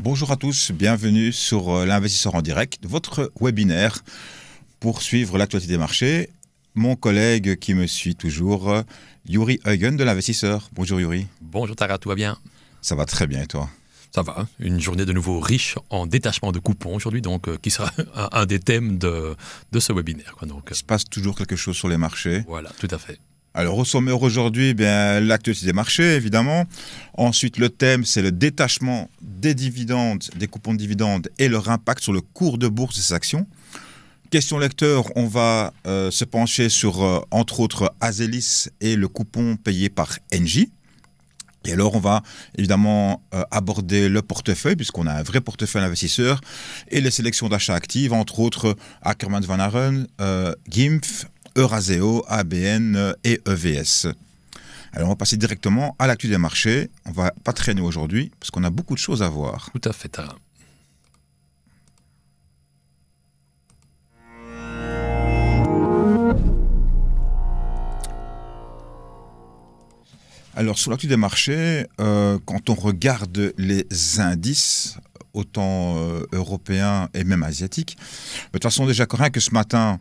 Bonjour à tous, bienvenue sur l'investisseur en direct, votre webinaire pour suivre l'actualité des marchés. Mon collègue qui me suit toujours, Yuri Huygen de l'investisseur. Bonjour Yuri. Bonjour Tara, tout va bien? Ça va très bien et toi? Ça va, une journée de nouveau riche en détachement de coupons aujourd'hui, donc qui sera un des thèmes de ce webinaire. Il se passe toujours quelque chose sur les marchés. Voilà, tout à fait. Alors au sommaire aujourd'hui, l'actualité des marchés évidemment. Ensuite le thème c'est le détachement des dividendes, des coupons de dividendes et leur impact sur le cours de bourse de ces actions. Question lecteur, on va se pencher sur entre autres Azelis et le coupon payé par Engie. Et alors on va évidemment aborder le portefeuille puisqu'on a un vrai portefeuille investisseur et les sélections d'achat actives, entre autres Ackermans Van Aren, GIMF, Eurazeo, ABN et EVS. Alors on va passer directement à l'actu des marchés. On ne va pas traîner aujourd'hui parce qu'on a beaucoup de choses à voir. Tout à fait, Tara. Alors sur l'actu des marchés, quand on regarde les indices, autant européens et même asiatiques, de toute façon déjà rien que ce matin,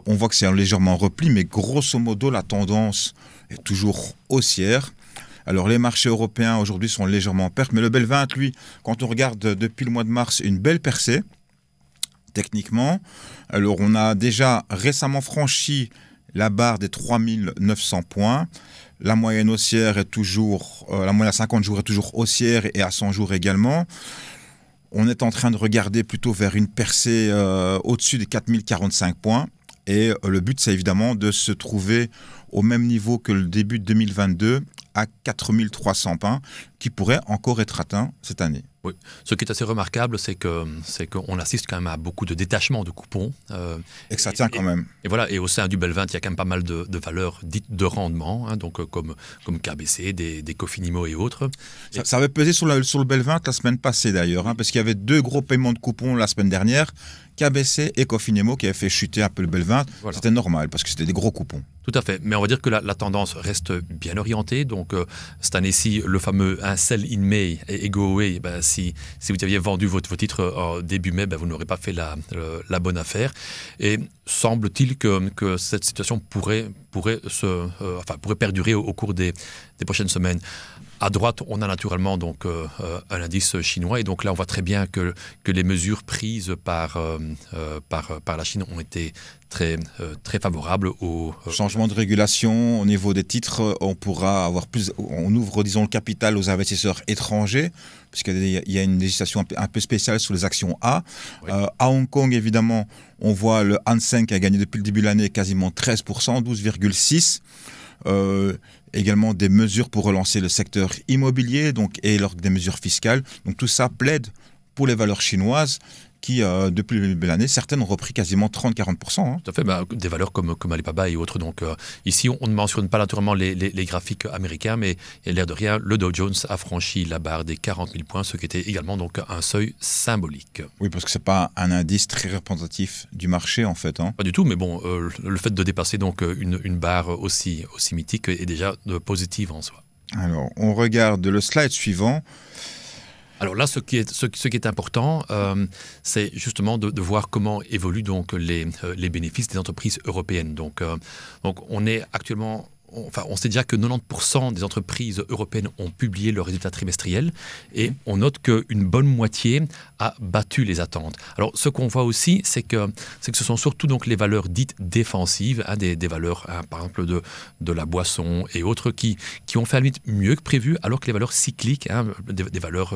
on voit que c'est légèrement repli, mais grosso modo, la tendance est toujours haussière. Alors, les marchés européens, aujourd'hui, sont légèrement en perte, mais le BEL 20, lui, quand on regarde depuis le mois de mars, une belle percée, techniquement. Alors, on a déjà récemment franchi la barre des 3900 points. La moyenne haussière est toujours, la moyenne à 50 jours est toujours haussière et à 100 jours également. On est en train de regarder plutôt vers une percée au-dessus des 4045 points. Et le but, c'est évidemment de se trouver au même niveau que le début de 2022, à 4300 points, qui pourrait encore être atteint cette année. Oui. Ce qui est assez remarquable, c'est qu'on assiste quand même à beaucoup de détachements de coupons. Et que ça tient quand même. Et voilà, et au sein du BEL 20, il y a quand même pas mal de valeurs dites de rendement, hein, donc comme KBC, des Cofinimo et autres. Ça avait pesé sur le BEL 20 la semaine passée d'ailleurs, hein, parce qu'il y avait deux gros paiements de coupons la semaine dernière, KBC et Cofinimo qui avaient fait chuter un peu le BEL 20. Voilà. C'était normal parce que c'était des gros coupons. Tout à fait, mais on va dire que la tendance reste bien orientée. Donc cette année-ci, le fameux Sell in May et Go Away, si vous aviez vendu vos titres début mai, vous n'aurez pas fait la bonne affaire. Et semble-t-il que cette situation pourrait perdurer au cours des prochaines semaines. À droite, on a naturellement donc un indice chinois et donc là on voit très bien que les mesures prises par la Chine ont été très favorables au changement de régulation au niveau des titres. On pourra avoir plus, on ouvre disons le capital aux investisseurs étrangers puisqu'il y a une législation un peu spéciale sur les actions A. Oui. À Hong Kong évidemment, on voit le Hang Seng qui a gagné depuis le début de l'année quasiment 13%, 12,6%. Également des mesures pour relancer le secteur immobilier et des mesures fiscales. Donc tout ça plaide pour les valeurs chinoises qui, depuis le début de l'année, certaines ont repris quasiment 30-40%. Hein. Tout à fait, des valeurs comme Alibaba et autres. Donc ici, on ne mentionne pas naturellement les graphiques américains, mais il y a l'air de rien, le Dow Jones a franchi la barre des 40 000 points, ce qui était également donc un seuil symbolique. Oui, parce que ce n'est pas un indice très représentatif du marché en fait. Hein. Pas du tout, mais bon, le fait de dépasser donc une barre aussi mythique est déjà positive en soi. Alors, on regarde le slide suivant. Alors là, ce qui est important, c'est justement de voir comment évoluent donc les bénéfices des entreprises européennes. Donc on est actuellement... on sait déjà que 90% des entreprises européennes ont publié leurs résultats trimestriels et on note qu'une bonne moitié a battu les attentes. Alors, ce qu'on voit aussi, c'est que ce sont surtout donc les valeurs dites défensives, hein, des valeurs, hein, par exemple, de la boisson et autres, qui ont fait à la limite mieux que prévu, alors que les valeurs cycliques, hein, des valeurs,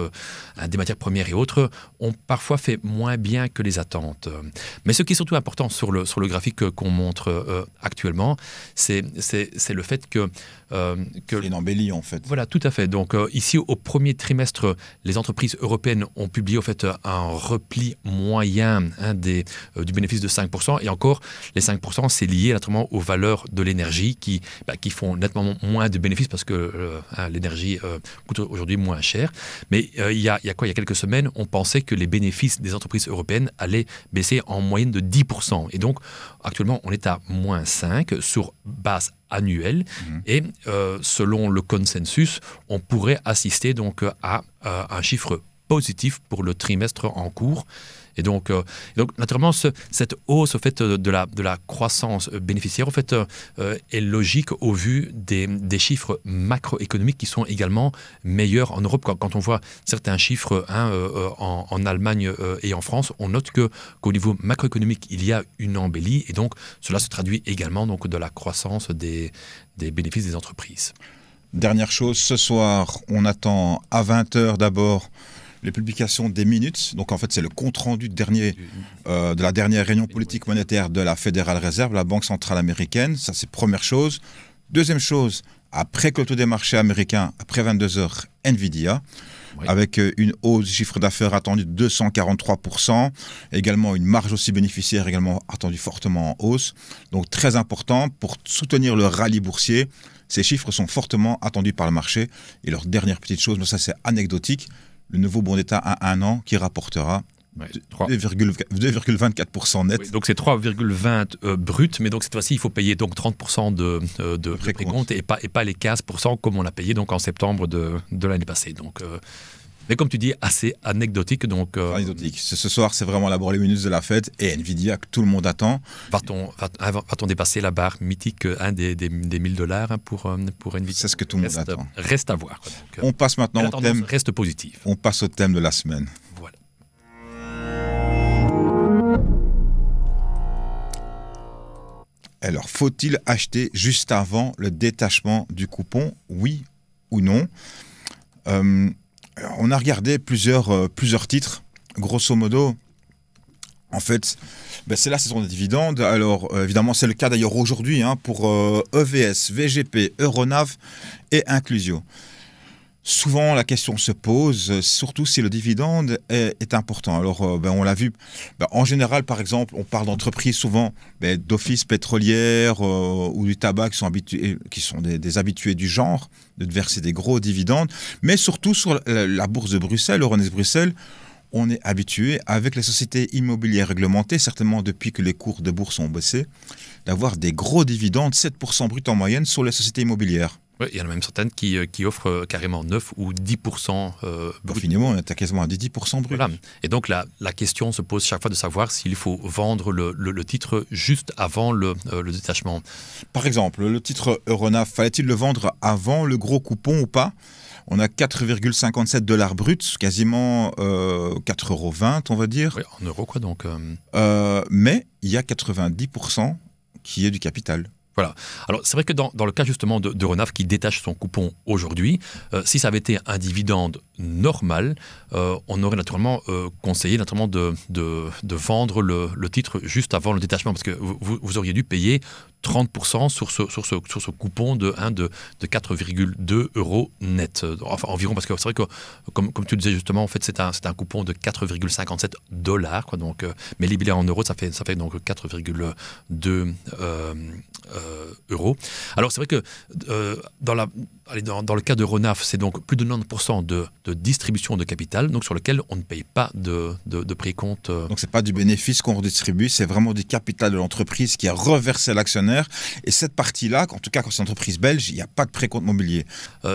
des matières premières et autres, ont parfois fait moins bien que les attentes. Mais ce qui est surtout important sur le graphique qu'on montre actuellement, c'est le fait que c'est une embellie en fait. Voilà, tout à fait. Donc ici, au premier trimestre, les entreprises européennes ont publié au fait un repli moyen du bénéfice de 5%. Et encore, les 5%, c'est lié naturellement aux valeurs de l'énergie qui font nettement moins de bénéfices parce que l'énergie coûte aujourd'hui moins cher. Mais il y a quelques semaines, on pensait que les bénéfices des entreprises européennes allaient baisser en moyenne de 10%. Et donc, actuellement, on est à moins 5 sur base annuelle. Et selon le consensus, on pourrait assister donc à un chiffre positif pour le trimestre en cours. Et donc naturellement, cette hausse au fait, de la croissance bénéficiaire est logique au vu des chiffres macroéconomiques qui sont également meilleurs en Europe. Quand on voit certains chiffres en Allemagne et en France, on note qu'au niveau macroéconomique, il y a une embellie et donc cela se traduit également donc, de la croissance des bénéfices des entreprises. Dernière chose, ce soir, on attend à 20h d'abord les publications des minutes. Donc en fait, c'est le compte-rendu de la dernière réunion politique monétaire de la Federal Reserve, la Banque centrale américaine. Ça, c'est première chose. Deuxième chose, après clôture des marchés américains, après 22h, Nvidia, avec une hausse du chiffre d'affaires attendue de 243%, également une marge aussi bénéficiaire également attendue fortement en hausse. Donc très important pour soutenir le rallye boursier. Ces chiffres sont fortement attendus par le marché. Et leur dernière petite chose, mais ça c'est anecdotique, le nouveau bon d'État à 1 an qui rapportera 2,24% net. Oui, donc c'est 3,20 brut, mais donc cette fois-ci, il faut payer donc 30% de précompte et pas les 15% comme on l'a payé donc en septembre de l'année passée. Donc, mais comme tu dis, assez anecdotique. Donc, anecdotique. Ce soir, c'est vraiment d'abord les minutes de la fête et Nvidia que tout le monde attend. Va-t-on dépasser la barre mythique des $1000 pour Nvidia? C'est ce que tout le monde attend. Reste à voir. Donc, on passe maintenant au thème. Reste positif. On passe au thème de la semaine. Voilà. Alors, faut-il acheter juste avant le détachement du coupon, oui ou non? On a regardé plusieurs titres. Grosso modo, en fait, c'est la saison des dividendes. Alors, évidemment, c'est le cas d'ailleurs aujourd'hui pour EVS, VGP, Euronav et Inclusio. Souvent, la question se pose, surtout si le dividende est important. Alors, on l'a vu, en général, par exemple, on parle d'entreprises souvent d'offices pétrolières ou du tabac qui sont des habitués du genre, de verser des gros dividendes. Mais surtout sur la bourse de Bruxelles, Euronext Bruxelles, on est habitué, avec les sociétés immobilières réglementées, certainement depuis que les cours de bourse ont baissé, d'avoir des gros dividendes, 7% brut en moyenne sur les sociétés immobilières. Oui, il y en a même certaines qui offrent carrément 9 ou 10% brut. Finalement, on est quasiment à 10% brut. Voilà. Et donc, la question se pose chaque fois de savoir s'il faut vendre le titre juste avant le détachement. Par exemple, le titre Euronav, fallait-il le vendre avant le gros coupon ou pas? On a 4,57$ brut, quasiment 4,20€, on va dire. Oui, en euros, quoi, donc. Mais il y a 90% qui est du capital. Voilà. Alors, c'est vrai que dans le cas justement d'Euronav qui détache son coupon aujourd'hui, si ça avait été un dividende normal, on aurait naturellement conseillé naturellement de vendre le titre juste avant le détachement parce que vous auriez dû payer 30% sur ce coupon de 4,2€ net. Enfin, environ, parce que c'est vrai que, comme tu le disais justement, en fait, c'est un coupon de 4,57$, quoi, donc, mais libellé en euros, ça fait donc 4,2 euros. Alors, c'est vrai que dans le cas de Euronav, c'est donc plus de 90% de distribution de capital, donc sur lequel on ne paye pas de précompte. Donc, ce n'est pas du bénéfice qu'on redistribue, c'est vraiment du capital de l'entreprise qui est reversé à l'actionnaire. Et cette partie-là, en tout cas quand c'est une entreprise belge, il n'y a pas de précompte mobilier.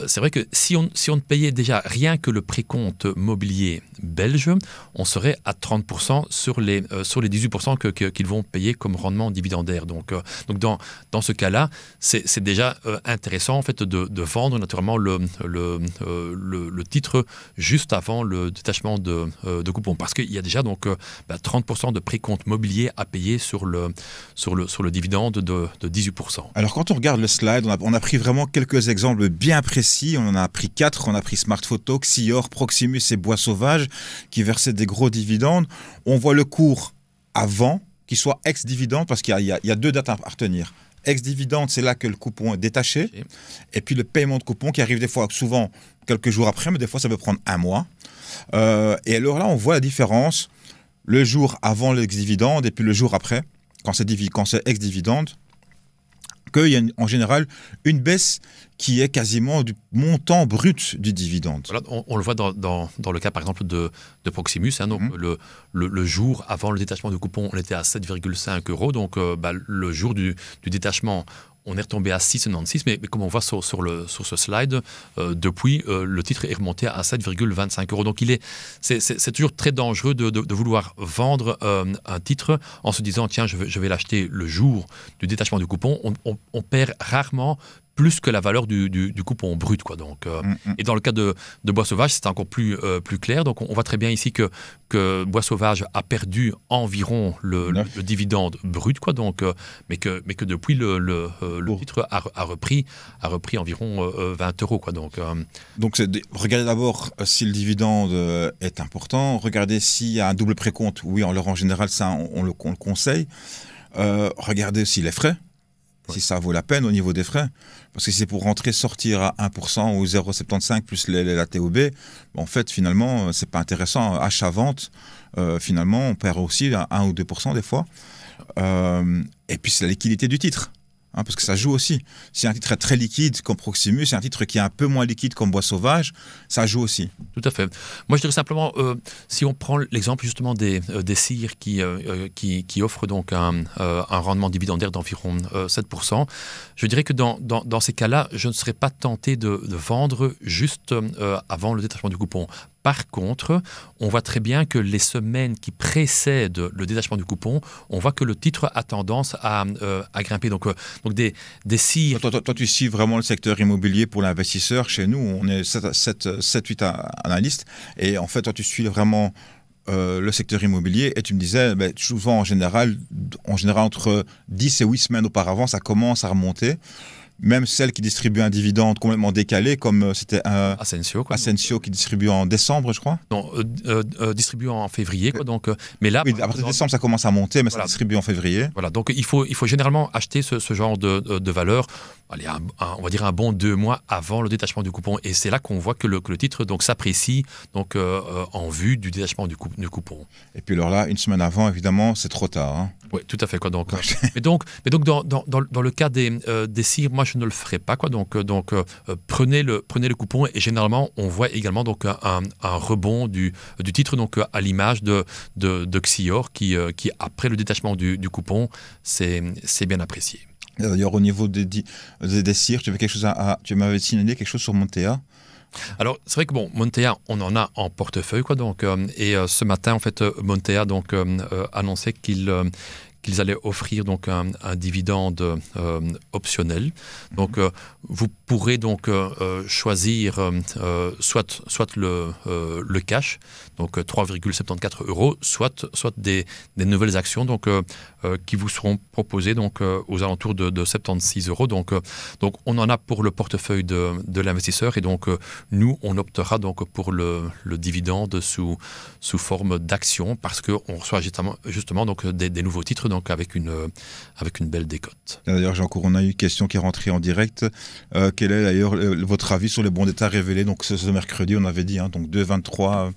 C'est vrai que si on ne payait déjà rien que le précompte mobilier belge, on serait à 30% sur les 18% qu'ils vont payer comme rendement dividendaire. Donc dans ce cas-là, c'est déjà intéressant en fait de vendre naturellement le titre juste avant le détachement de coupon, parce qu'il y a déjà donc 30% de précompte mobilier à payer sur le dividende de 18%. Alors quand on regarde le slide, on a pris vraiment quelques exemples bien précis. On en a pris 4. On a pris Smart Photo, Xior, Proximus et Bois Sauvage qui versaient des gros dividendes. On voit le cours avant, qui soit ex-dividende, parce qu'il y a 2 dates à retenir. Ex-dividende, c'est là que le coupon est détaché. Okay. Et puis le paiement de coupon qui arrive des fois, souvent quelques jours après, mais des fois ça peut prendre 1 mois. Et alors là, on voit la différence le jour avant l'ex-dividende et puis le jour après, quand c'est ex-dividende, qu'il y a en général une baisse qui est quasiment du montant brut du dividende. Voilà, on le voit dans le cas par exemple de Proximus. Donc le jour avant le détachement du coupon, on était à 7,5 €. Donc le jour du détachement, on est retombé à 6,96, mais comme on voit sur ce slide, depuis, le titre est remonté à 7,25 €. Donc c'est toujours très dangereux de vouloir vendre un titre en se disant, tiens, je vais l'acheter le jour du détachement du coupon. On perd rarement plus que la valeur du coupon brut, quoi. Donc, et dans le cas de Bois Sauvage, c'est encore plus clair. Donc, on voit très bien ici que Bois Sauvage a perdu environ le dividende brut, quoi. Donc, mais que depuis, le titre a repris environ 20 €, quoi. Donc regardez d'abord si le dividende est important. Regardez s'il y a un double précompte. Oui, en général, ça, on le conseille. Regardez aussi les frais. Si ça vaut la peine au niveau des frais. Parce que si c'est pour rentrer, sortir à 1% ou 0,75 plus la TOB, en fait, finalement, c'est pas intéressant. Achat-vente, finalement, on perd aussi 1 ou 2% des fois. Et puis, c'est la liquidité du titre. Parce que ça joue aussi. Si un titre est très liquide comme Proximus, c'est un titre qui est un peu moins liquide comme Bois Sauvage, ça joue aussi. Tout à fait. Moi, je dirais simplement, si on prend l'exemple justement des CIR qui offrent donc un rendement dividendaire d'environ 7%, je dirais que dans ces cas-là, je ne serais pas tenté de vendre juste avant le détachement du coupon. Par contre, on voit très bien que les semaines qui précèdent le détachement du coupon, on voit que le titre a tendance à grimper. Donc des CIR... Toi, tu suis vraiment le secteur immobilier pour l'investisseur. Chez nous, on est 7-8 analystes. Et en fait, toi, tu suis vraiment le secteur immobilier. Et tu me disais, souvent, en général, entre 10 et 8 semaines auparavant, ça commence à remonter. Même celle qui distribue un dividende complètement décalé, comme c'était Ascensio qui distribue en décembre, je crois. Non, distribue en février, quoi. Donc, mais là, oui, à partir de décembre, ça commence à monter, mais voilà, ça distribue en février. Voilà, donc il faut généralement acheter ce genre de valeur, allez, on va dire un bon 2 mois avant le détachement du coupon. Et c'est là qu'on voit que le titre s'apprécie en vue du détachement du coupon. Et puis alors là, une semaine avant, évidemment, c'est trop tard. Hein. Oui, tout à fait, quoi. Donc, mais donc dans le cas des CIR, moi je ne le ferai pas, quoi. Donc prenez le coupon, et généralement on voit également donc un rebond du titre, donc à l'image de Xior qui après le détachement du coupon, c'est bien apprécié. D'ailleurs, au niveau des CIR, tu m'avais signalé quelque chose sur Montea. Alors, c'est vrai que Montea, on en a en portefeuille, quoi. Donc, et ce matin, en fait, Montea annonçait qu'ils allaient offrir donc un dividende optionnel. Donc, vous pourrez donc choisir soit le cash, donc 3,74 €, soit des nouvelles actions donc qui vous seront proposées donc aux alentours de 76 €. Donc on en a pour le portefeuille de l'investisseur, et donc nous on optera donc pour le dividende sous forme d'action, parce que on reçoit justement donc des nouveaux titres, donc avec une belle décote. D'ailleurs, on a eu une question qui est rentrée en direct. Quel est d'ailleurs votre avis sur les bons d'État révélés? Donc ce mercredi, on avait dit, donc 2,23,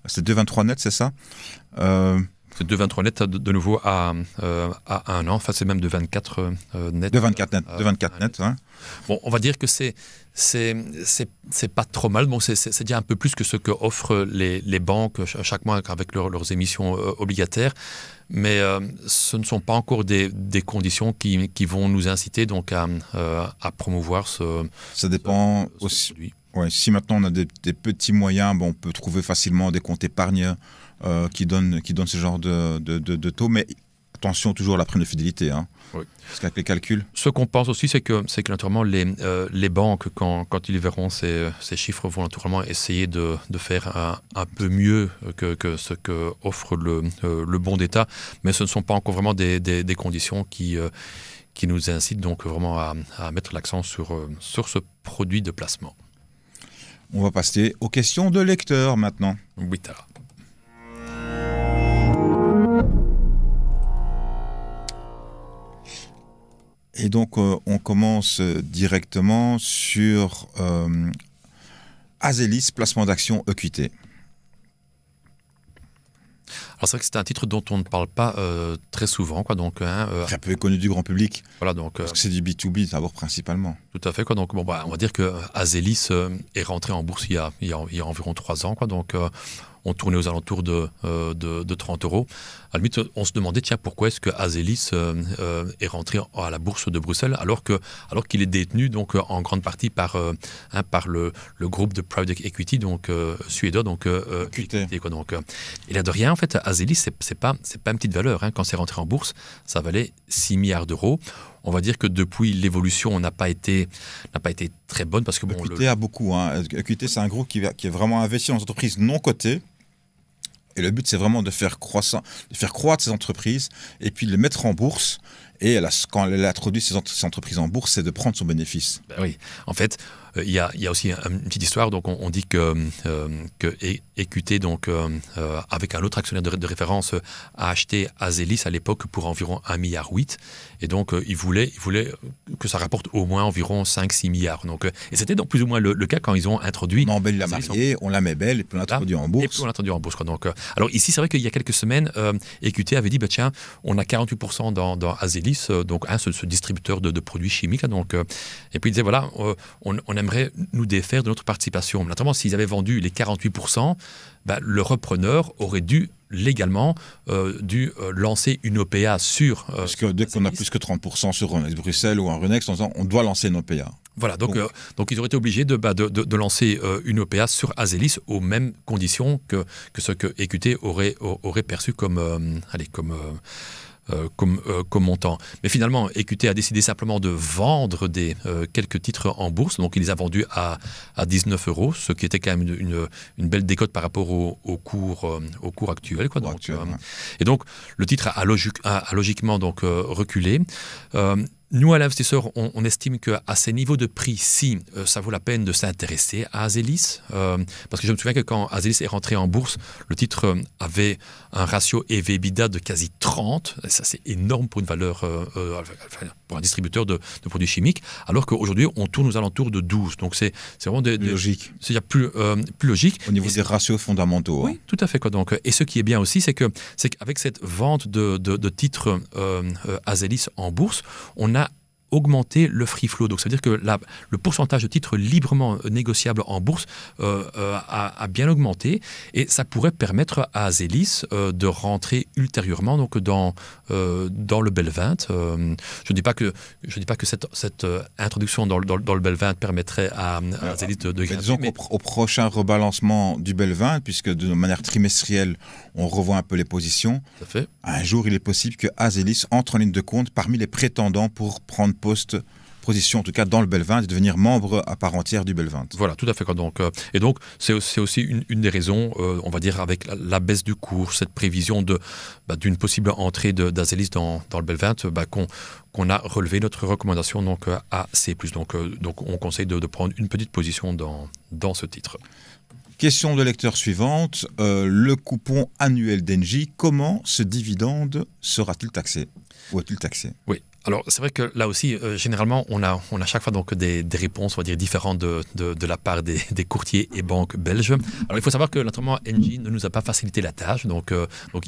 c'est 2,23 net, c'est ça? C'est 2,23 net de nouveau à 1 an. Enfin, c'est même 2,24 net. 2,24 net. Hein. Bon, on va dire que c'est pas trop mal. Bon, c'est déjà un peu plus que ce que offrent les banques chaque mois avec leurs émissions obligataires. Mais ce ne sont pas encore des conditions qui vont nous inciter donc à promouvoir ce. Ça dépend aussi. Ouais, si maintenant on a des petits moyens, on peut trouver facilement des comptes épargne qui donnent ce genre de taux, mais attention toujours à la prime de fidélité. Hein. Oui. Parce qu'avec les calculs. Ce qu'on pense aussi, c'est que naturellement les banques, quand ils verront ces chiffres, vont naturellement essayer de faire un peu mieux que ce que offre le bon d'État, mais ce ne sont pas encore vraiment des conditions qui nous incitent donc vraiment à mettre l'accent sur ce produit de placement. On va passer aux questions de lecteurs maintenant. Oui, Tara. Et donc, on commence directement sur Azelis, placement d'action EQT. Alors c'est vrai que c'est un titre dont on ne parle pas très souvent, quoi. Donc très peu connu du grand public. Voilà, donc parce que c'est du B2B d'abord principalement. Tout à fait, quoi. Donc bon, on va dire que Azelis est rentré en bourse il y a environ 3 ans, quoi. Donc on tournait aux alentours de 30 euros. À la limite, on se demandait, tiens, pourquoi est-ce que Azelis est rentré à la bourse de Bruxelles alors qu'il est détenu donc en grande partie par le groupe de private equity donc suédois, donc EQT, quoi. Donc il a de rien en fait. Azelis, c'est pas une petite valeur, hein. Quand c'est rentré en bourse, ça valait 6 milliards d'euros. On va dire que depuis, l'évolution n'a pas été très bonne parce que bon, EQT a beaucoup. Hein. EQT, c'est un groupe qui est vraiment investi dans des entreprises non cotées. Et le but, c'est vraiment de faire croître ces entreprises et puis de les mettre en bourse. Et quand elle introduit ces entreprises en bourse, c'est de prendre son bénéfice. Ben oui, en fait, il y a aussi une petite histoire. Donc, on dit que EQT, donc, avec un autre actionnaire de référence, a acheté Azelis à l'époque pour environ 1,8 milliard. Et donc, il voulait que ça rapporte au moins environ 5-6 milliards. Donc, et c'était donc plus ou moins le cas quand ils ont introduit. Non, Belle l'a mariée, on la met belle et puis on l'a introduit en bourse. Et puis on l'a introduit en bourse, quoi. Donc, alors ici, c'est vrai qu'il y a quelques semaines, EQT avait dit, bah, tiens, on a 48% dans Azelis, donc ce distributeur de produits chimiques. Là, donc, et puis il disait, voilà, on aimerait nous défaire de notre participation. Naturellement, s'ils avaient vendu les 48%, bah, le repreneur aurait dû légalement lancer une OPA sur... Parce que dès qu'on a plus que 30% sur Euronext Bruxelles ou un Euronext, on doit lancer une OPA. Voilà, donc ils auraient été obligés de lancer une OPA sur Azelis aux mêmes conditions que ce que EQT aurait perçu comme montant. Mais finalement, EQT a décidé simplement de vendre quelques titres en bourse. Donc, il les a vendus à 19 euros, ce qui était quand même une belle décote par rapport au cours actuel, quoi. Donc, et donc, le titre a logiquement donc, reculé. Nous, à l'investisseur, on estime qu'à ces niveaux de prix-ci, ça vaut la peine de s'intéresser à Azelis. Parce que je me souviens que quand Azelis est rentré en bourse, le titre avait un ratio EV/EBITDA de quasi 30. Et ça, c'est énorme pour une valeur, pour un distributeur de produits chimiques. Alors qu'aujourd'hui, on tourne aux alentours de 12. Donc, c'est vraiment logique. C'est plus logique. Au niveau des ratios fondamentaux. Oui, tout à fait, quoi. Donc, et ce qui est bien aussi, c'est qu'avec cette vente de titres Azelis en bourse, on a augmenter le free flow. Donc, ça veut dire que le pourcentage de titres librement négociables en bourse a bien augmenté et ça pourrait permettre à Azelis de rentrer ultérieurement donc, dans le BEL 20. Je ne dis pas que cette introduction dans le BEL 20 permettrait à Azelis de grimper. Disons qu'au prochain rebalancement du BEL 20, puisque de manière trimestrielle, on revoit un peu les positions, ça fait. Un jour, il est possible que Azelis entre en ligne de compte parmi les prétendants pour prendre position, en tout cas dans le BEL 20, et devenir membre à part entière du BEL 20. Voilà, tout à fait. Donc, et donc, c'est aussi une des raisons, on va dire, avec la baisse du cours, cette prévision d'une possible entrée d'Azelis dans le BEL 20, qu'on a relevé notre recommandation donc, à C+. Donc on conseille de prendre une petite position dans ce titre. Question de lecteur suivante. Le coupon annuel d'Engie, comment ce dividende sera-t-il taxé? Ou est-il taxé? Oui. Alors, c'est vrai que là aussi, généralement, on a chaque fois donc, des réponses, on va dire, différentes de la part des courtiers et banques belges. Alors, il faut savoir que, naturellement, Engie ne nous a pas facilité la tâche. Donc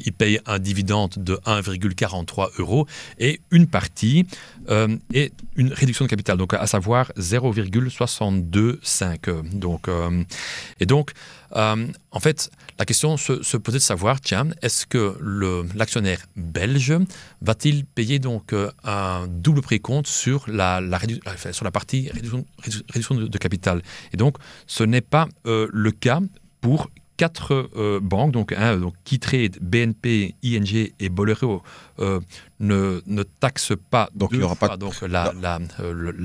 il paye un dividende de 1,43 € et une partie est une réduction de capital, donc à savoir 0,625. Et donc, en fait, la question se posait de savoir, tiens, est-ce que l'actionnaire belge va-t-il payer donc un double précompte sur la partie réduction de capital? Et donc, ce n'est pas le cas pour 4 banques, donc Keytrade, BNP, ING et Bolero ne taxent pas, donc il y aura pas la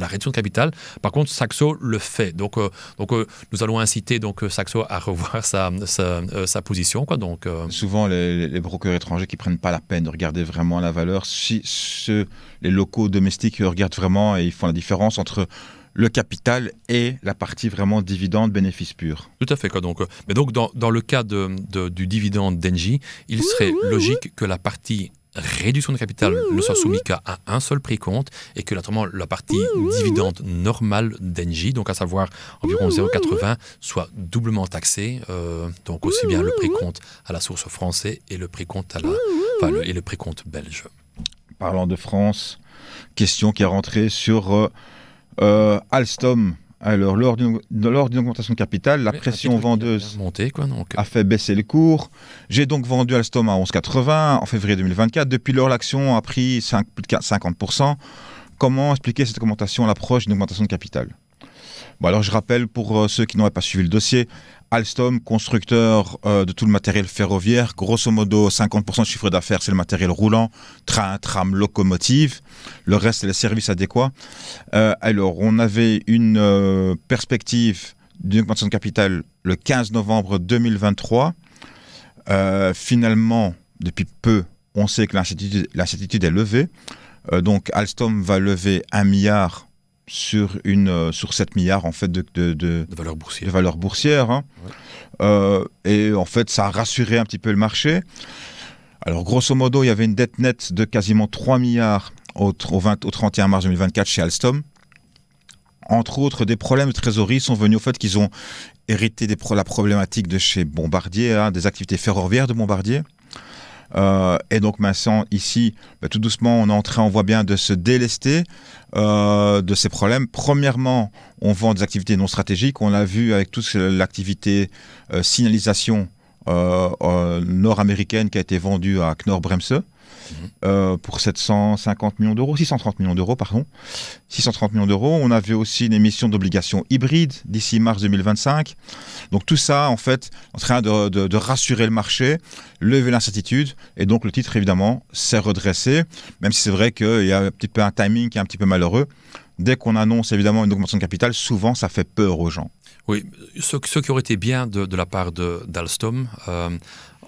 réduction de capital. Par contre, Saxo le fait. Donc nous allons inciter donc Saxo à revoir sa position, quoi. Donc souvent les brokers étrangers qui prennent pas la peine de regarder vraiment la valeur, les locaux domestiques regardent vraiment et ils font la différence entre le capital et la partie vraiment dividende, bénéfice pur. Tout à fait, quoi. Mais donc dans le cas du dividende d'Engie, il serait logique que la partie réduction de capital ne soit soumise qu'à un seul précompte et que naturellement la partie dividende normale d'Engie, donc à savoir environ 0,80, soit doublement taxée, donc aussi bien le précompte à la source français et le précompte et le précompte belge. Parlant de France, question qui est rentrée sur Alstom. Alors, lors d'une augmentation de capital, la pression vendeuse a fait baisser les cours. J'ai donc vendu Alstom à 11,80 en février 2024. Depuis lors, l'action a pris plus de 50%. Comment expliquer cette augmentation à l'approche d'une augmentation de capital? Bon, alors, je rappelle pour ceux qui n'auraient pas suivi le dossier, Alstom, constructeur de tout le matériel ferroviaire, grosso modo 50% de chiffre d'affaires, c'est le matériel roulant, train, tram, locomotive. Le reste, c'est les services adéquats. Alors, on avait une perspective d'une augmentation de capital le 15 novembre 2023. Finalement, depuis peu, on sait que l'incertitude est levée. Donc, Alstom va lever 1 milliard sur 7 milliards en fait de valeur boursière. Hein. Ouais. Et en fait, ça a rassuré un petit peu le marché. Alors, grosso modo, il y avait une dette nette de quasiment 3 milliards au 31 mars 2024 chez Alstom. Entre autres, des problèmes de trésorerie sont venus au fait qu'ils ont hérité la problématique de chez Bombardier, hein, des activités ferroviaires de Bombardier. Et donc maintenant, ici, tout doucement, on est en train, on voit bien, de se délester de ces problèmes. Premièrement, on vend des activités non stratégiques. On l'a vu avec toute l'activité signalisation nord-américaine qui a été vendue à Knorr-Bremse pour 750 millions d'euros, 630 millions d'euros, pardon. 630 millions d'euros. On avait aussi une émission d'obligations hybrides d'ici mars 2025. Donc tout ça, en fait, en train de rassurer le marché, lever l'incertitude. Et donc le titre, évidemment, s'est redressé, même si c'est vrai qu'il y a un petit peu un timing qui est un petit peu malheureux. Dès qu'on annonce, évidemment, une augmentation de capital, souvent, ça fait peur aux gens. Oui, ce qui aurait été bien de la part d'Alstom,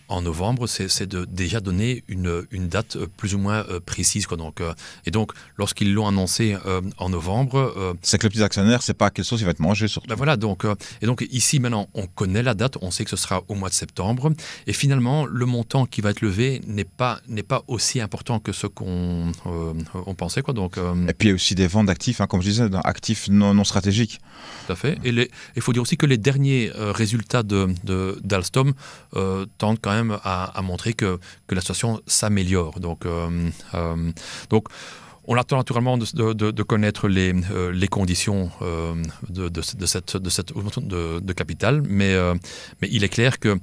en novembre, c'est de déjà donner une date plus ou moins précise, quoi. Donc, et donc, lorsqu'ils l'ont annoncé en novembre... c'est que le petit actionnaire, c'est pas quelque chose qui va être mangé, surtout. Ben voilà, donc, et donc ici, maintenant, on connaît la date, on sait que ce sera au mois de septembre, et finalement, le montant qui va être levé n'est pas aussi important que ce qu'on on pensait, quoi. Donc, et puis, il y a aussi des ventes d'actifs, hein, comme je disais, d'actifs non stratégiques. Tout à fait. Et il faut dire aussi que les derniers résultats d'Alstom tendent quand même à montrer que la situation s'améliore. Donc, on attend naturellement de connaître les conditions de cette augmentation de capital, mais il est clair que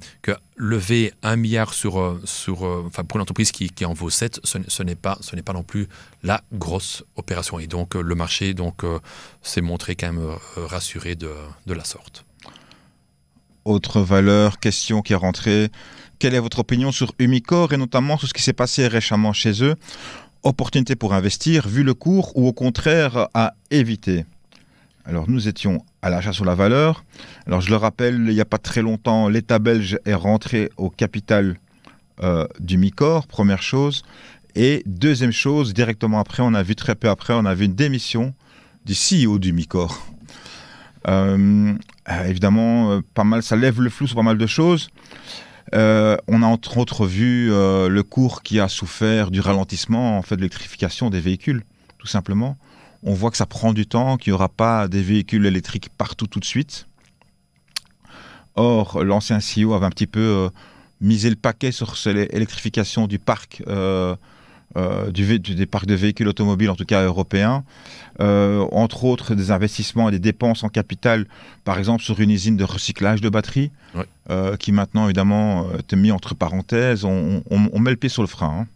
lever 1 milliard pour une entreprise qui en vaut 7, ce n'est pas non plus la grosse opération. Et donc le marché s'est montré quand même rassuré de la sorte. Autre valeur, question qui est rentrée. Quelle est votre opinion sur Umicore et notamment sur ce qui s'est passé récemment chez eux? Opportunité pour investir, vu le cours, ou au contraire à éviter? Alors nous étions à l'achat sur la valeur. Alors je le rappelle, il n'y a pas très longtemps, l'État belge est rentré au capital d'Umicore, première chose. Et deuxième chose, directement après, on a vu très peu après, on a vu une démission du CEO d'Umicore. Évidemment, pas mal, ça lève le flou sur pas mal de choses. On a entre autres vu le cours qui a souffert du ralentissement en fait, de l'électrification des véhicules, tout simplement. On voit que ça prend du temps, qu'il n'y aura pas des véhicules électriques partout tout de suite. Or, l'ancien CEO avait un petit peu misé le paquet sur l'électrification du parc, des parcs de véhicules automobiles, en tout cas européens. Entre autres, des investissements et des dépenses en capital, par exemple sur une usine de recyclage de batteries, ouais. Qui maintenant, évidemment, est mis entre parenthèses. On met le pied sur le frein. Hein.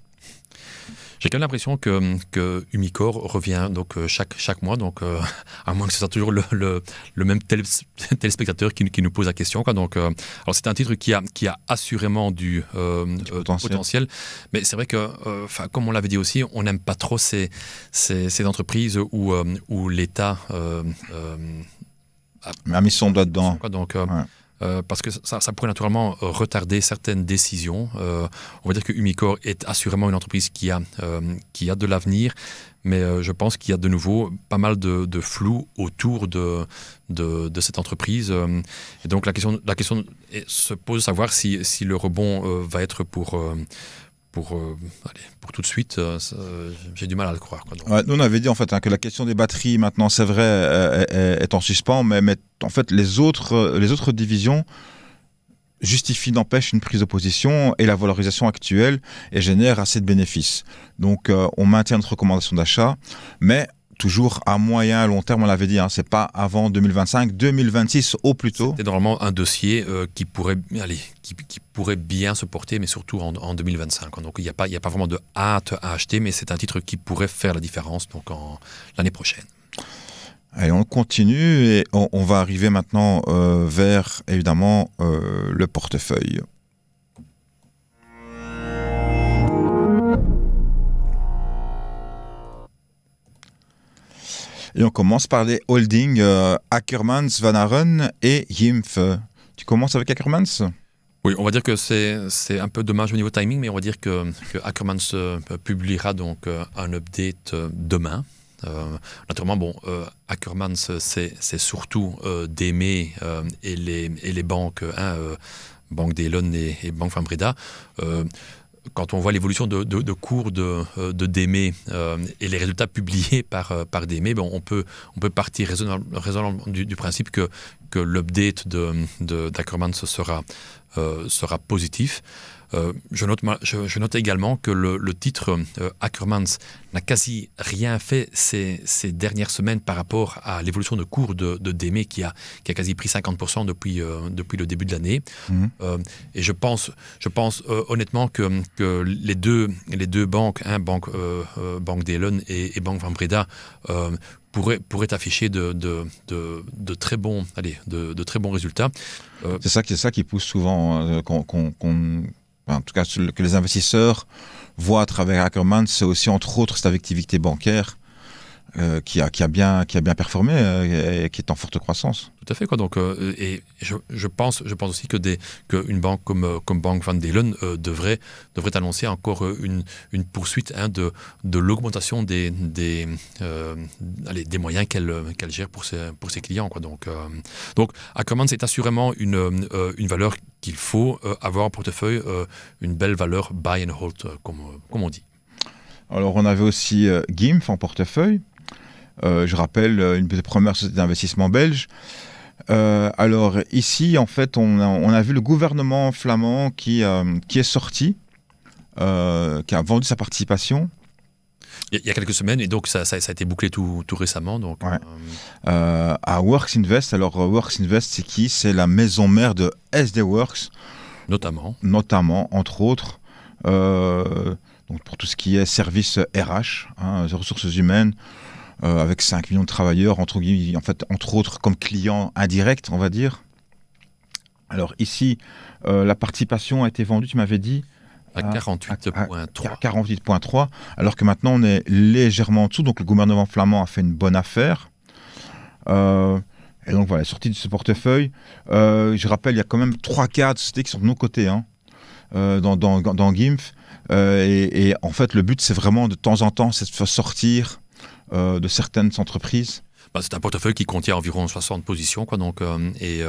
J'ai quand même l'impression que Umicore revient donc chaque mois, donc à moins que ce soit toujours le même téléspectateur qui nous pose la question, quoi. Donc, alors c'est un titre qui a assurément du potentiel, mais c'est vrai que, comme on l'avait dit aussi, on n'aime pas trop ces entreprises où l'État a mis son doigt dedans. Donc, ouais. Parce que ça pourrait naturellement retarder certaines décisions. On va dire que Umicore est assurément une entreprise qui a de l'avenir, mais je pense qu'il y a de nouveau pas mal de flou autour de cette entreprise. Et donc la question se pose de savoir si le rebond va être pour pour tout de suite, j'ai du mal à le croire, quoi. Ouais, nous, on avait dit en fait que la question des batteries, maintenant, c'est vrai, est en suspens, mais en fait, les autres divisions justifient, n'empêche, une prise de position et la valorisation actuelle et génère assez de bénéfices. Donc, on maintient notre recommandation d'achat, mais toujours à moyen à long terme, on l'avait dit, c'est pas avant 2025, 2026 au plus tôt. C'est normalement un dossier qui pourrait bien se porter, mais surtout en 2025. Donc il n'y a pas vraiment de hâte à acheter, mais c'est un titre qui pourrait faire la différence donc l'année prochaine. Allez, on continue et on va arriver maintenant vers, évidemment, le portefeuille. Et on commence par les holdings Ackermans, Van Aren et GIMF. Tu commences avec Ackermans ? Oui, on va dire que c'est un peu dommage au niveau timing, mais on va dire que Ackermans publiera donc un update demain. Naturellement, Ackermans, c'est surtout DEME et les banques, Banque d'Elon et Banque Van Breda. Quand on voit l'évolution de cours de DEME et les résultats publiés par DEME, on peut partir raisonnablement du principe que l'update d'Ackermans sera positif. Je note également que le titre Ackermans n'a quasi rien fait ces dernières semaines par rapport à l'évolution de cours de DEME qui a quasi pris 50% depuis le début de l'année. Et je pense honnêtement que les deux banques, Banque d'Elon et Banque Van Breda, pourraient afficher de très bons résultats. C'est ça qui pousse souvent en tout cas, que les investisseurs voient à travers Ackermans, c'est aussi entre autres cette activité bancaire qui a bien performé et qui est en forte croissance. Tout à fait, quoi. Donc, et je pense aussi qu'une banque comme Banque Van D'Elon devrait annoncer encore une poursuite de l'augmentation des moyens qu'elle gère pour ses clients, quoi. Donc Ackermans est assurément une valeur qu'il faut avoir en portefeuille, une belle valeur buy and hold, comme on dit. Alors on avait aussi GIMF en portefeuille. Je rappelle, une des premières sociétés d'investissement belge. Alors ici, en fait, on a vu le gouvernement flamand qui est sorti, qui a vendu sa participation. Il y a quelques semaines, et donc ça a été bouclé tout récemment. Donc, ouais. À Works Invest. Alors Works Invest, c'est qui ? C'est la maison mère de SD Works. Notamment, entre autres. Donc pour tout ce qui est service RH, ressources humaines, avec 5 millions de travailleurs, entre autres comme clients indirects, on va dire. Alors ici, la participation a été vendue, tu m'avais dit, à 48,3. 48,3, alors que maintenant on est légèrement en dessous, donc le gouvernement flamand a fait une bonne affaire. Et donc voilà, sortie de ce portefeuille. Je rappelle, il y a quand même 3 quarts de sociétés qui sont de nos côtés, dans GIMF. Et en fait, le but, c'est vraiment de temps en temps, c'est de faire sortir de certaines entreprises. C'est un portefeuille qui contient environ 60 positions, quoi. Donc, et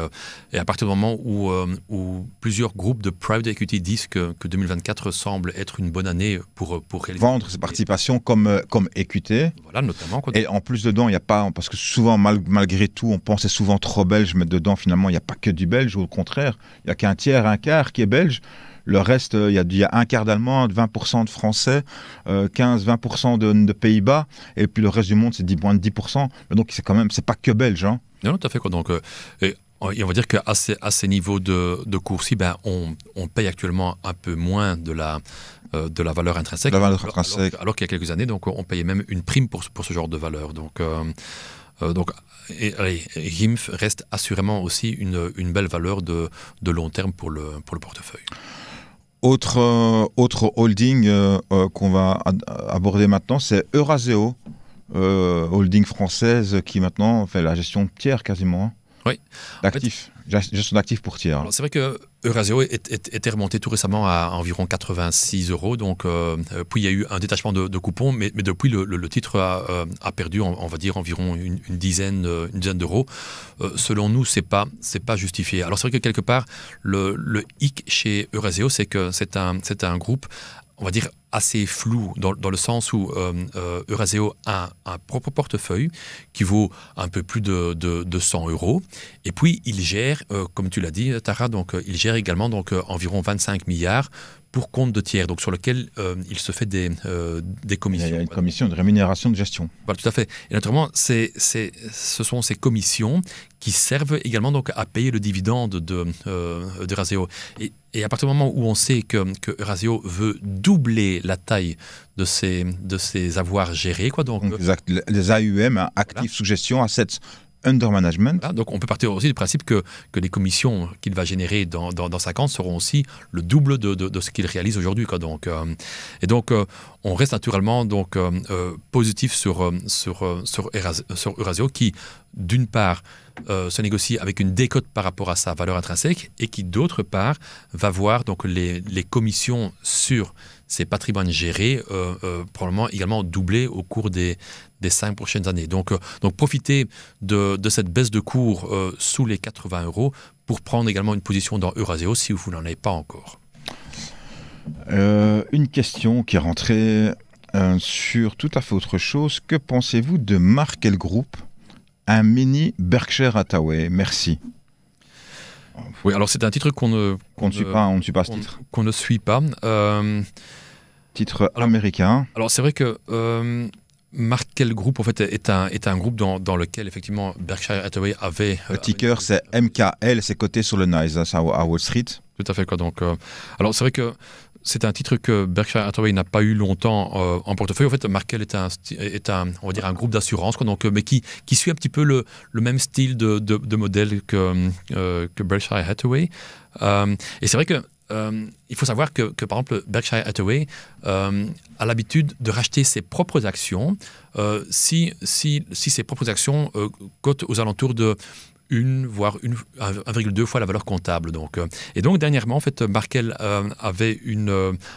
à partir du moment où plusieurs groupes de private equity disent que 2024 semble être une bonne année pour réaliser... Vendre ses participations comme equity. Voilà, notamment, quoi. Et en plus, dedans, il n'y a pas... Parce que souvent, malgré tout, on pense c'est souvent trop belge, mais dedans, finalement, il n'y a pas que du belge, ou au contraire, il n'y a qu'un tiers, un quart qui est belge. Le reste, il y a un quart d'Allemands, 20% de Français, 15-20% de Pays-Bas, et puis le reste du monde, c'est moins de 10%. Donc c'est pas que belge. Non, tout à fait, quoi. Donc, et on va dire qu'à ces niveaux de cours-ci, on paye actuellement un peu moins de la valeur intrinsèque. Alors qu'il y a quelques années, donc on payait même une prime pour ce genre de valeur. Donc GIMF reste assurément aussi une belle valeur de long terme pour le portefeuille. Autre holding qu'on va aborder maintenant, c'est Eurazeo, holding française qui maintenant fait la gestion de tiers quasiment. Oui. D'actifs. Gestion d'actifs pour tiers. Alors, c'est vrai que Eurazeo était remonté tout récemment à environ 86 €. Donc, puis il y a eu un détachement de coupons, mais depuis le titre a perdu, on va dire, environ une dizaine d'euros. Selon nous, c'est pas justifié. Alors c'est vrai que quelque part, le hic chez Eurazeo, c'est que c'est un groupe on va dire, assez flou dans le sens où Eurazeo a un propre portefeuille qui vaut un peu plus de 100 €. Et puis, il gère, comme tu l'as dit, Tara, donc, il gère également donc, environ 25 milliards pour compte de tiers, donc sur lequel il se fait des commissions. Il y a une commission de rémunération de gestion. Voilà, tout à fait. Et naturellement, ce sont ces commissions qui servent également donc, à payer le dividende d'Eurazeo. Et à partir du moment où on sait que Eurazeo veut doubler la taille de ses avoirs gérés, quoi, donc les AUM, hein, actifs sous gestion, assets under management. Voilà, donc on peut partir aussi du principe que les commissions qu'il va générer dans 5 ans seront aussi le double de ce qu'il réalise aujourd'hui. Donc, on reste naturellement donc, positif sur Eurazeo qui, d'une part, se négocie avec une décote par rapport à sa valeur intrinsèque et qui, d'autre part, va voir donc, les commissions sur ces patrimoines gérés probablement également doubler au cours des 5 prochaines années. Donc profitez de cette baisse de cours sous les 80 € pour prendre également une position dans Eurazeo si vous n'en avez pas encore. Une question qui est rentrée sur tout à fait autre chose. Que pensez-vous de Markel Group, un mini Berkshire Hathaway? Merci. Oui, alors c'est un titre qu'on ne suit pas ce titre. Qu'on ne suit pas. Titre américain. Alors c'est vrai que Markel Group en fait est un groupe dans lequel effectivement Berkshire Hathaway avait. Le ticker c'est MKL, c'est coté sur le NYSE à Wall Street. Tout à fait quoi. Donc alors c'est vrai que c'est un titre que Berkshire Hathaway n'a pas eu longtemps en portefeuille. En fait, Markel est on va dire un groupe d'assurance, donc, mais qui suit un petit peu le même style de modèle que Berkshire Hathaway. Et c'est vrai que il faut savoir que par exemple, Berkshire Hathaway a l'habitude de racheter ses propres actions si ses propres actions cotent aux alentours de 1,2 fois la valeur comptable. Et donc, dernièrement, en fait, Markel avait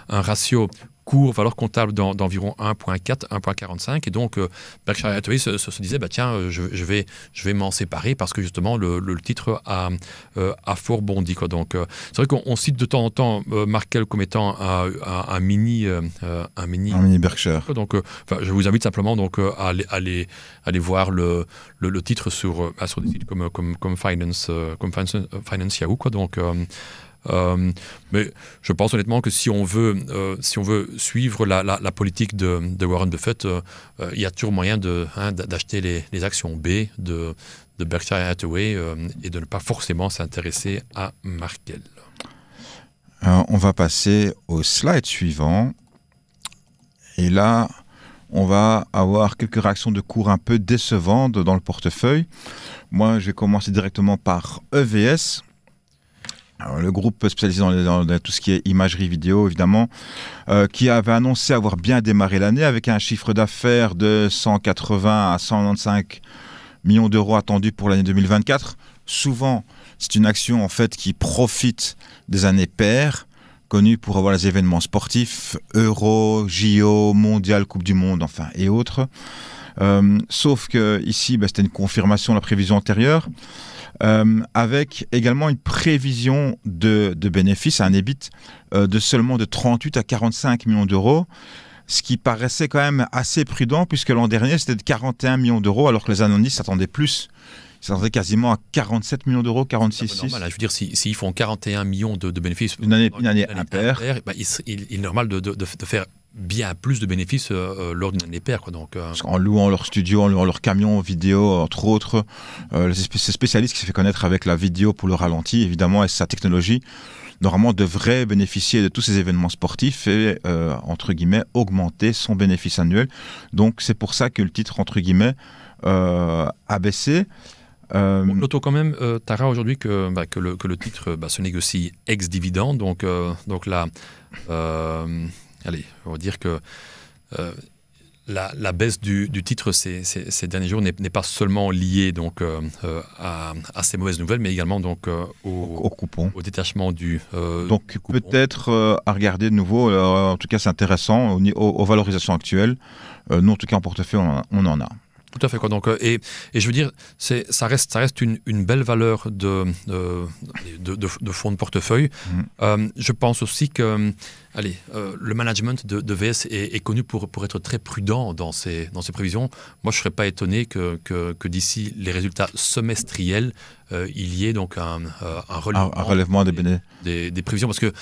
un ratio cours-valeur comptable d'environ 1,4, 1,45. Et donc, Berkshire Hathaway se disait, tiens, je vais m'en séparer parce que justement, le titre a fort bondi. Donc, c'est vrai qu'on cite de temps en temps Markel comme étant un mini Berkshire. Donc, je vous invite simplement donc, à aller voir le titre sur des sites comme Finance Yahoo. Donc, mais je pense honnêtement que si on veut suivre la politique de Warren Buffett, il y a toujours moyen d'acheter les actions B de Berkshire Hathaway et de ne pas forcément s'intéresser à Markel. On va passer au slide suivant. Et là, on va avoir quelques réactions de cours un peu décevantes dans le portefeuille. Moi, je vais commencer directement par EVS. Alors, le groupe spécialisé dans tout ce qui est imagerie vidéo, évidemment, qui avait annoncé avoir bien démarré l'année avec un chiffre d'affaires de 180 à 195 millions d'euros attendus pour l'année 2024. Souvent, c'est une action en fait qui profite des années paires, connue pour avoir les événements sportifs, Euro, JO, Mondial, Coupe du Monde, enfin, et autres. Sauf que ici, c'était une confirmation de la prévision antérieure. Avec également une prévision de bénéfices, un EBIT de seulement de 38 à 45 millions d'euros, ce qui paraissait quand même assez prudent puisque l'an dernier c'était de 41 millions d'euros alors que les analystes s'attendaient plus. Ils s'attendaient quasiment à 47 millions d'euros, 46,6. Normal, je veux dire, s'ils font 41 millions de bénéfices une année impaire, il est normal de faire bien plus de bénéfices lors d'une année paire. En louant leur studio, en louant leur camion vidéo, entre autres, ces spécialistes qui s'est fait connaître avec la vidéo pour le ralenti, évidemment, et sa technologie, normalement devrait bénéficier de tous ces événements sportifs et, entre guillemets, augmenter son bénéfice annuel. Donc, c'est pour ça que le titre, entre guillemets, a baissé. On notons quand même, Tara, aujourd'hui que le titre se négocie ex-dividende. Donc là, allez, on va dire que la baisse du titre ces derniers jours n'est pas seulement liée donc, à ces mauvaises nouvelles, mais également donc, au coupon. Au détachement du donc peut-être à regarder de nouveau, en tout cas c'est intéressant, aux valorisations actuelles. Nous en tout cas en portefeuille on en a. Tout à fait, quoi. Donc, et je veux dire, ça reste une belle valeur de fonds de portefeuille. Je pense aussi que le management de VS est connu pour être très prudent dans ses prévisions. Moi, je ne serais pas étonné que d'ici les résultats semestriels, il y ait donc un relèvement des prévisions. Parce que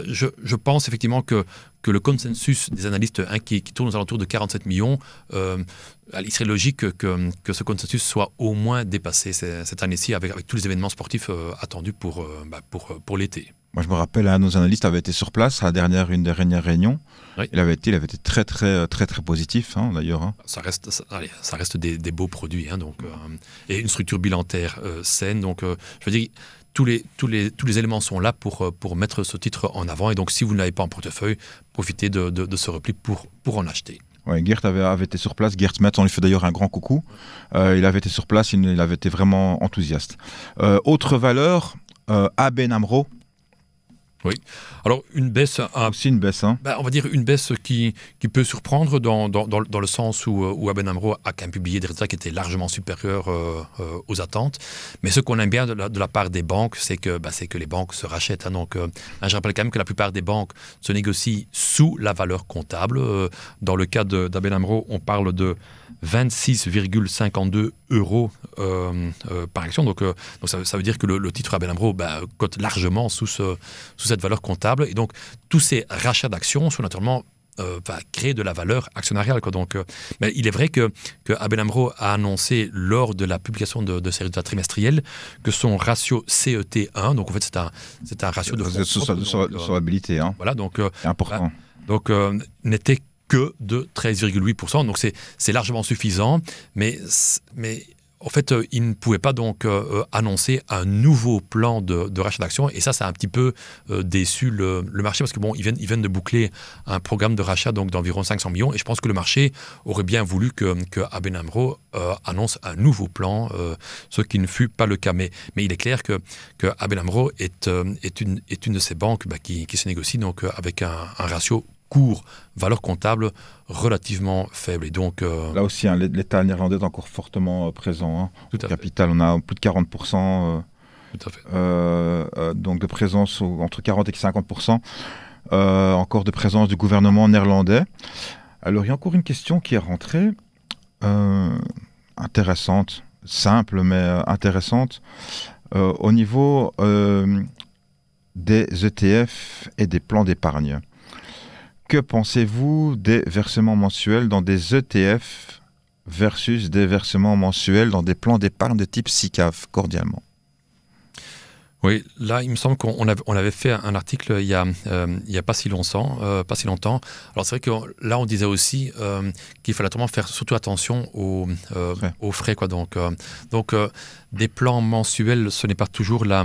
je pense effectivement que le consensus des analystes qui tourne aux alentours de 47 millions, il serait logique que ce consensus soit au moins dépassé cette année-ci avec tous les événements sportifs attendus pour l'été. Moi, je me rappelle, un de nos analystes avait été sur place à une des dernières réunions. Oui. Il avait été très, très, très, très positif, d'ailleurs. Hein. Ça reste des beaux produits, donc, et une structure bilantaire saine. Donc, je veux dire, tous les éléments sont là pour mettre ce titre en avant. Et donc, si vous ne l'avez pas en portefeuille, profitez de ce repli pour en acheter. Ouais, Geert avait été sur place. Geert Metz, on lui fait d'ailleurs un grand coucou. Il avait été sur place, il avait été vraiment enthousiaste. Autre valeur, ABN AMRO. Oui. Alors, une baisse... Aussi une baisse. Hein. On va dire une baisse qui peut surprendre dans le sens où ABN AMRO a quand même publié des résultats qui étaient largement supérieurs aux attentes. Mais ce qu'on aime bien de la part des banques, c'est que les banques se rachètent. Hein. Donc, je rappelle quand même que la plupart des banques se négocient sous la valeur comptable. Dans le cas d'ABN AMRO, on parle de 26,52 € par action. Donc ça veut dire que le titre ABN AMRO cote largement sous cette valeur comptable. Et donc, tous ces rachats d'actions sont naturellement créer de la valeur actionnariale. Quoi. Donc, mais il est vrai que ABN AMRO a annoncé lors de la publication de ses résultats trimestriels que son ratio CET1, donc en fait c'est un ratio de solvabilité. Hein. Voilà, donc important. N'était que de 13,8%. Donc c'est largement suffisant, mais en fait, il ne pouvait pas donc annoncer un nouveau plan de rachat d'actions. Et ça a un petit peu déçu le marché parce que ils viennent de boucler un programme de rachat donc d'environ 500 millions. Et je pense que le marché aurait bien voulu que ABN AMRO annonce un nouveau plan, ce qui ne fut pas le cas. Mais il est clair que ABN AMRO est une de ces banques qui se négocie donc avec un ratio cours, valeur comptable relativement faible. Et donc, là aussi, l'État néerlandais est encore fortement présent. Hein. Tout à capital, on a plus de 40%. Tout à fait. Donc de présence entre 40 et 50%. Encore de présence du gouvernement néerlandais. Alors, il y a encore une question qui est rentrée. Intéressante. Simple, mais intéressante. Au niveau des ETF et des plans d'épargne. Que pensez-vous des versements mensuels dans des ETF versus des versements mensuels dans des plans d'épargne de type SICAV, cordialement? Oui, là, il me semble qu'on avait fait un article il y a pas si longtemps. Alors, c'est vrai que là, on disait aussi qu'il fallait vraiment faire surtout attention aux frais. Quoi. Donc, des plans mensuels, ce n'est pas toujours la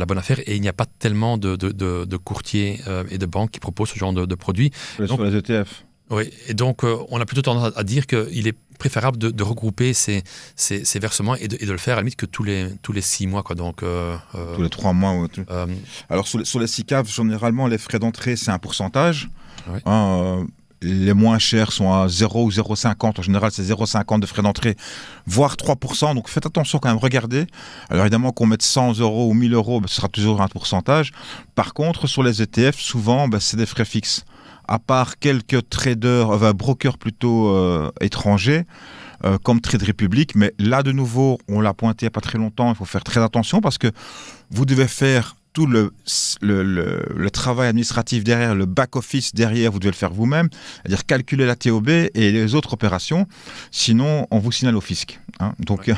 bonne affaire et il n'y a pas tellement de courtiers et de banques qui proposent ce genre de produits. Sur les ETF. Oui, et donc on a plutôt tendance à dire qu'il est préférable de regrouper ces versements et de le faire à la limite que tous les 6 mois. Quoi. Donc, tous les 3 mois. Ouais. Alors sur les SICAV, généralement, les frais d'entrée, c'est un pourcentage. Oui. Les moins chers sont à 0 ou 0,50. En général, c'est 0,50 de frais d'entrée, voire 3%. Donc faites attention quand même, regardez. Alors évidemment, qu'on mette 100 € ou 1000 €, ce sera toujours un pourcentage. Par contre, sur les ETF, souvent, c'est des frais fixes. À part quelques traders, brokers plutôt étrangers, comme Trade Republic. Mais là, de nouveau, on l'a pointé il n'y a pas très longtemps, il faut faire très attention parce que vous devez faire tout le travail administratif derrière, le back-office derrière, vous devez le faire vous-même, c'est-à-dire calculer la TOB et les autres opérations, sinon on vous signale au fisc. Hein. Donc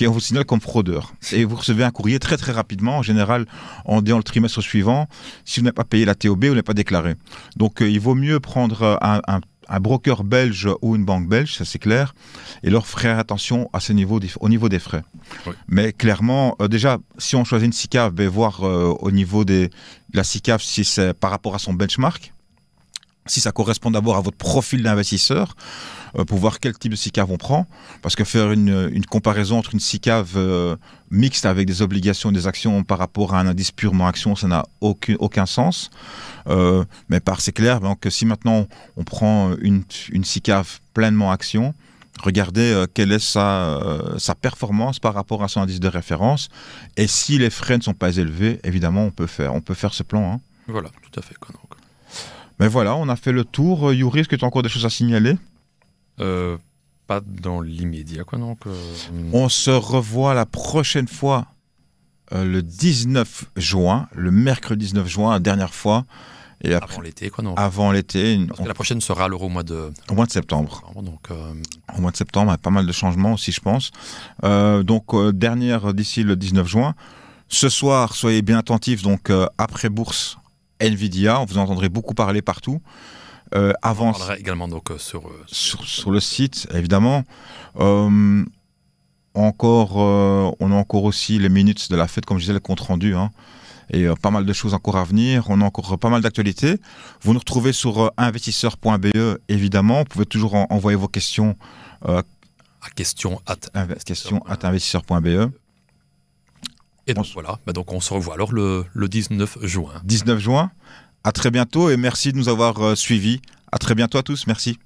on vous signale comme fraudeur. Et vous recevez un courrier très très rapidement, en général dans le trimestre suivant, si vous n'avez pas payé la TOB ou n'avez pas déclaré. Donc il vaut mieux prendre un broker belge ou une banque belge, ça c'est clair, et leur faire attention à ce niveau, au niveau des frais. Oui. Mais clairement, déjà, si on choisit une SICAV, voir au niveau de la SICAV si c'est par rapport à son benchmark, si ça correspond d'abord à votre profil d'investisseur, pour voir quel type de SICAV on prend, parce que faire une comparaison entre une SICAV mixte avec des obligations et des actions par rapport à un indice purement action, ça n'a aucun sens. Mais c'est clair, donc si maintenant on prend une SICAV pleinement action, regarder quelle est sa performance par rapport à son indice de référence. Et si les frais ne sont pas élevés, évidemment, on peut faire ce plan. Hein. Voilà, tout à fait. Quoi, donc. Mais voilà, on a fait le tour. Yuri, est-ce que tu as encore des choses à signaler? Pas dans l'immédiat. Quoi, donc, On se revoit la prochaine fois le 19 juin, le mercredi 19 juin, la dernière fois. Et après, avant l'été, quoi, non. Avant l'été. Parce que la prochaine sera alors au mois de septembre. Donc, au mois de septembre, pas mal de changements aussi, je pense. Dernière d'ici le 19 juin. Ce soir, soyez bien attentifs, donc après bourse, Nvidia, vous entendrez beaucoup parler partout. on parlera également donc, sur le site, évidemment. On a encore aussi les minutes de la fête, comme je disais, le compte rendu. Hein. Et pas mal de choses encore à venir. On a encore pas mal d'actualités. Vous nous retrouvez sur investisseur.be, évidemment. Vous pouvez toujours envoyer vos questions à question@investisseur.be. Et donc voilà, donc on se revoit alors le 19 juin. 19 juin. À très bientôt et merci de nous avoir suivis. À très bientôt à tous. Merci.